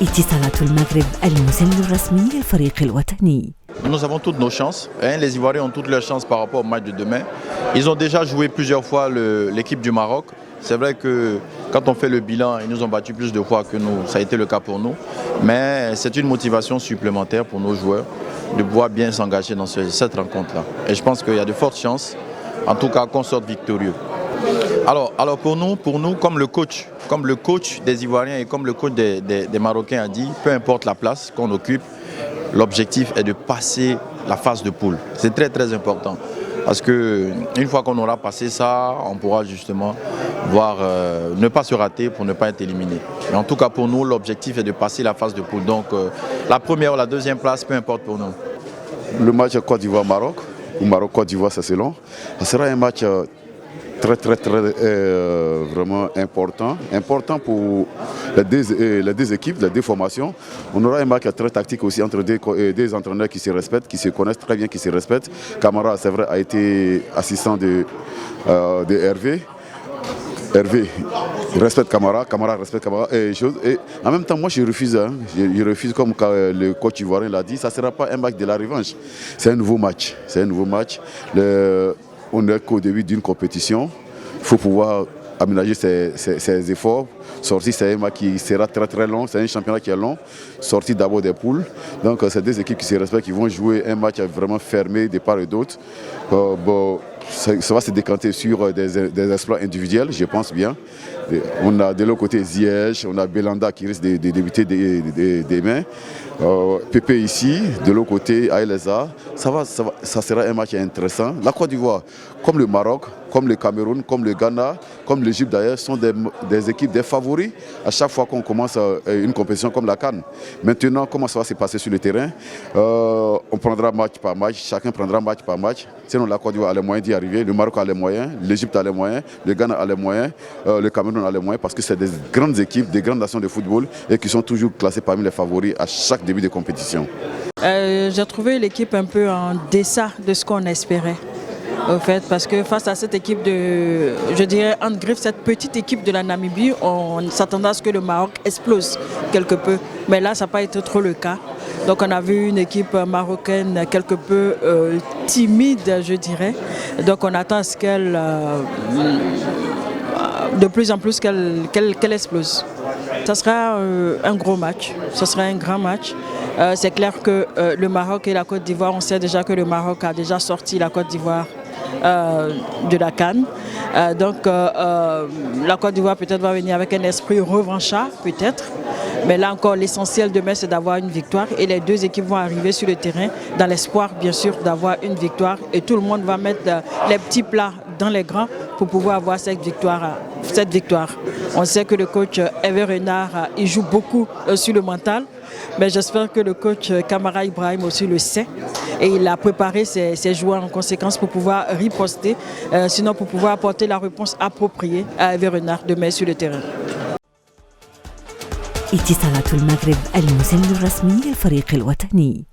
اتصالات المغرب المسند الرسمي للفريق الوطني. Nous avons toutes nos chances. Les Ivoiriens ont toutes leurs chances par rapport au match de demain. Ils ont déjà joué plusieurs fois l'équipe du Maroc. C'est vrai que quand on fait le bilan, ils nous ont battu plus de fois que nous. Ça a été le cas pour nous. Mais c'est une motivation supplémentaire pour nos joueurs de pouvoir bien s'engager dans cette rencontre-là. Et je pense qu'il y a de fortes chances, en tout cas, qu'on sorte victorieux. Alors pour nous, comme le coach des Ivoiriens et comme le coach des Marocains a dit, peu importe la place qu'on occupe, l'objectif est de passer la phase de poule. C'est très très important. Parce qu'une fois qu'on aura passé ça, on pourra justement voir, ne pas se rater pour ne pas être éliminé. Mais en tout cas pour nous, l'objectif est de passer la phase de poule. Donc la première ou la deuxième place, peu importe pour nous. Le match Côte d'Ivoire-Maroc, ou Maroc-Côte d'Ivoire, ça c'est long. Ça sera un match très vraiment important pour les deux équipes, les deux formations. On aura un match très tactique aussi entre deux entraîneurs qui se respectent, qui se connaissent très bien, qui se respectent. Camara, c'est vrai, a été assistant de Hervé. Hervé respecte Camara, Camara respecte Camara. Et en même temps, moi je refuse, comme le coach ivoirien l'a dit, ça ne sera pas un match de la revanche. C'est un nouveau match. On n'est qu'au début d'une compétition. Il faut pouvoir aménager ses efforts. Sortir, c'est un match qui sera très long. C'est un championnat qui est long. Sortir d'abord des poules. Donc, c'est deux équipes qui se respectent, qui vont jouer un match vraiment fermé de part et d'autre. Ça va se décanter sur des exploits individuels, je pense bien. On a de l'autre côté Ziyech, on a Belanda qui risque de débuter demain. Pépé ici, de l'autre côté Aïleza. Ça sera un match intéressant. La Côte d'Ivoire, comme le Maroc, comme le Cameroun, comme le Ghana, comme l'Égypte d'ailleurs, sont des équipes, des favoris à chaque fois qu'on commence une compétition comme la CAN. Maintenant, comment ça va se passer sur le terrain? On prendra match par match, chacun prendra match par match. Sinon, la Côte d'Ivoire a les moyens d'y arriver, le Maroc a les moyens, l'Égypte a les moyens, le Ghana a les moyens, le Cameroun a les moyens, parce que c'est des grandes équipes, des grandes nations de football et qui sont toujours classées parmi les favoris à chaque début de compétition. J'ai trouvé l'équipe un peu en deçà de ce qu'on espérait. Au fait, parce que face à cette équipe cette petite équipe de la Namibie, on s'attendait à ce que le Maroc explose quelque peu. Mais là, ça n'a pas été trop le cas. Donc on a vu une équipe marocaine quelque peu timide, je dirais. Donc on attend à ce qu'elle, de plus en plus, qu'elle explose. Ça sera un gros match, ça sera un grand match. C'est clair que le Maroc et la Côte d'Ivoire, on sait déjà que le Maroc a déjà sorti la Côte d'Ivoire de la CAN. Donc la Côte d'Ivoire peut-être va venir avec un esprit revanchard, peut-être. Mais là encore, l'essentiel demain, c'est d'avoir une victoire. Et les deux équipes vont arriver sur le terrain dans l'espoir, bien sûr, d'avoir une victoire. Et tout le monde va mettre les petits plats dans les grands pour pouvoir avoir cette victoire. On sait que le coach Hervé Renard, il joue beaucoup sur le mental. Mais j'espère que le coach Camara Ibrahim aussi le sait. Et il a préparé ses joueurs en conséquence pour pouvoir riposter, sinon pour pouvoir apporter la réponse appropriée à Hervé Renard demain sur le terrain. اتصالات المغرب المسند الرسمي للفريق الوطني.